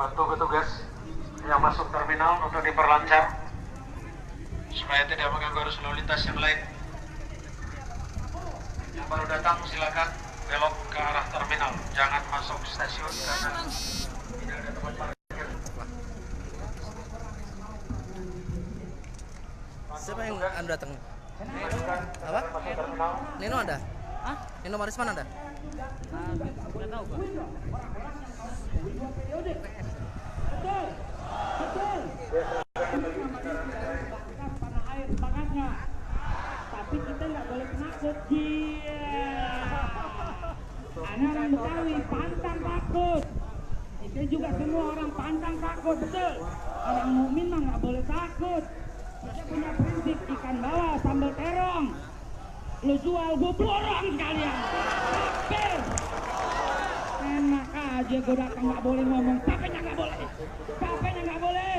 bantu petugas yang masuk terminal untuk diperlancar supaya tidak mengganggu arus lalu lintas yang lain. Yang baru datang silakan belok ke arah terminal, jangan masuk stasiun karena tidak ada tempat parkir. Siapa yang anda datang? Apa? Nino ada? Hah? Nino Marisman ada? Nggak tahu, Pak. Tanah air semangatnya, tapi kita nggak boleh penakut. Anak orang Betawi pantang takut. Kita juga semua orang pantang takut, betul. Orang mukmin mah nggak boleh takut. Kita punya prinsip ikan bawah sambal terong. Lu jual gue borong sekalian. Takbir. Enak aja gue datang nggak boleh ngomong. Tapenya nggak boleh. Tapenya nggak boleh.